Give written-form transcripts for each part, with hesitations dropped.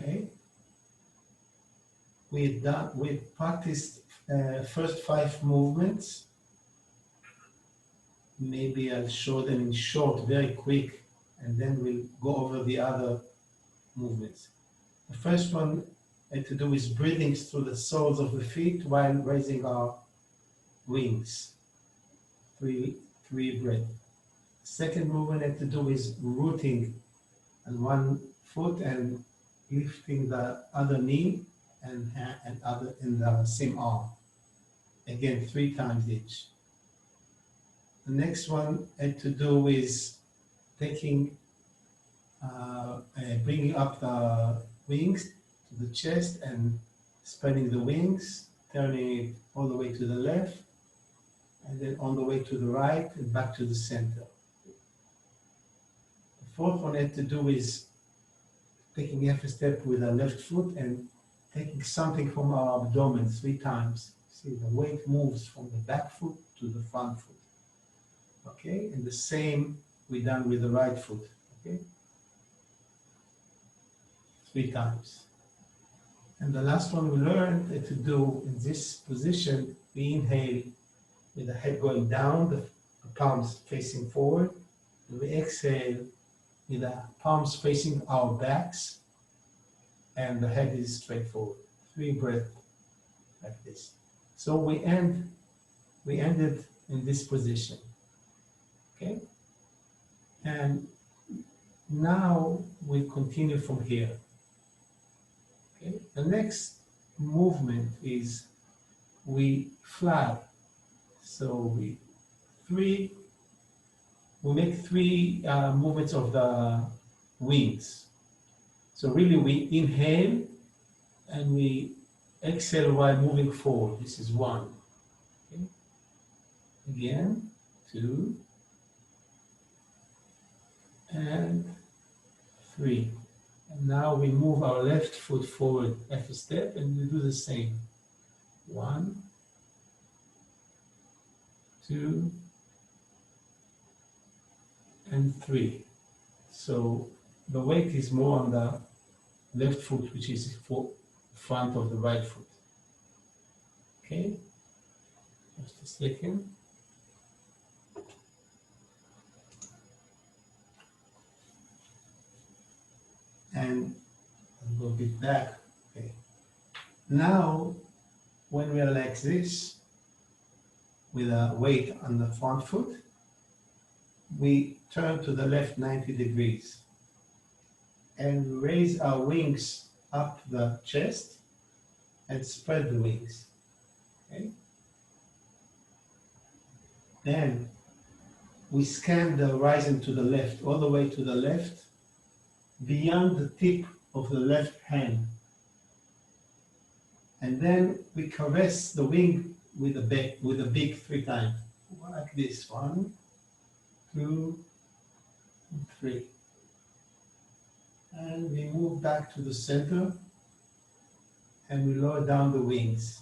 Okay. We practiced first 5 movements. Maybe I'll show them in short, very quick, and then we'll go over the other movements. The first one had to do with breathing through the soles of the feet while raising our wings. Three breaths. Second movement had to do with rooting on one foot and lifting the other knee and other in the same arm. Again, 3 times each. The next one had to do with taking, bringing up the wings to the chest and spreading the wings, turning it all the way to the left, and then on the way to the right and back to the center. The fourth one had to do with taking half a step with our left foot and taking something from our abdomen 3 times. See, the weight moves from the back foot to the front foot. Okay, and the same we done with the right foot. Okay, 3 times. And the last one we learned to do in this position, we inhale with the head going down, the palms facing forward, and we exhale with the palms facing our backs, and the head is straight forward. 3 breaths like this. So we ended in this position. Okay? And now we continue from here. Okay? The next movement is we fly. So we make 3 movements of the wings. So really we inhale and we exhale while moving forward. This is 1. Okay? Again, 2, and 3. And now we move our left foot forward half a step and we do the same. 1, 2, and 3. So the weight is more on the left foot, which is for front of the right foot. Okay? Just a second. And I'll go a bit back. Okay. Now, when we are like this, with a weight on the front foot, we turn to the left 90 degrees and raise our wings up the chest and spread the wings. Okay? Then we scan the horizon to the left, all the way to the left, beyond the tip of the left hand. And then we caress the wing with a beak 3 times, like this. 1, 2, and 3. And we move back to the center and we lower down the wings.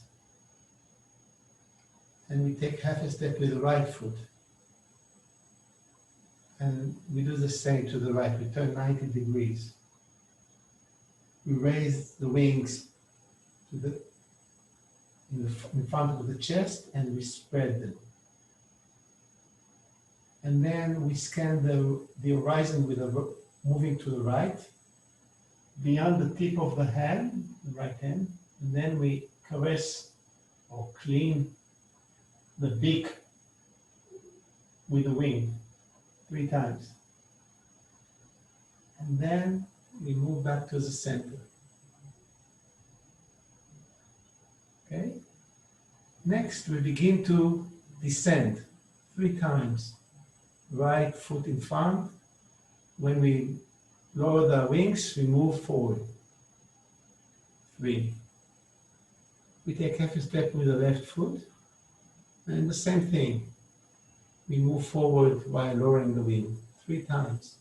And we take half a step with the right foot. And we do the same to the right. We turn 90 degrees. We raise the wings to in front of the chest and we spread them. And then we scan the horizon with moving to the right, beyond the tip of the hand, the right hand, and then we caress or clean the beak with the wing 3 times. And then we move back to the center. Okay? Next, we begin to descend 3 times. Right foot in front. When we lower the wings, we move forward. 3. We take half a step with the left foot. And the same thing. We move forward while lowering the wing 3 times.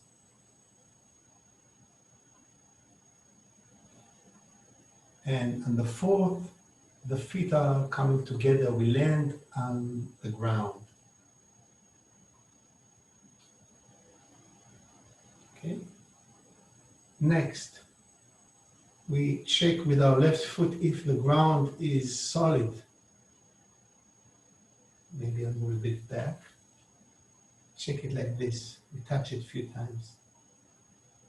And on the 4th, the feet are coming together. We land on the ground. Okay. Next, We check with our left foot if the ground is solid. Maybe a little bit back. Check it like this. We touch it a few times.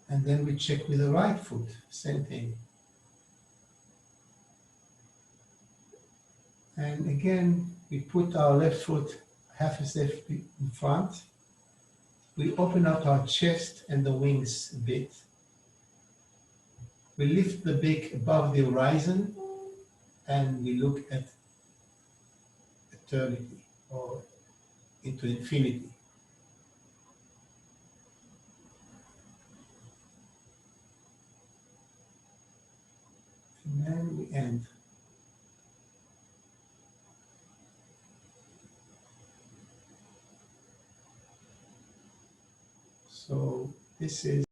And then we check with the right foot, same thing. And again, we put our left foot half a step in front. We open out our chest and the wings a bit. We lift the beak above the horizon and we look at eternity or into infinity. And then we end. So this is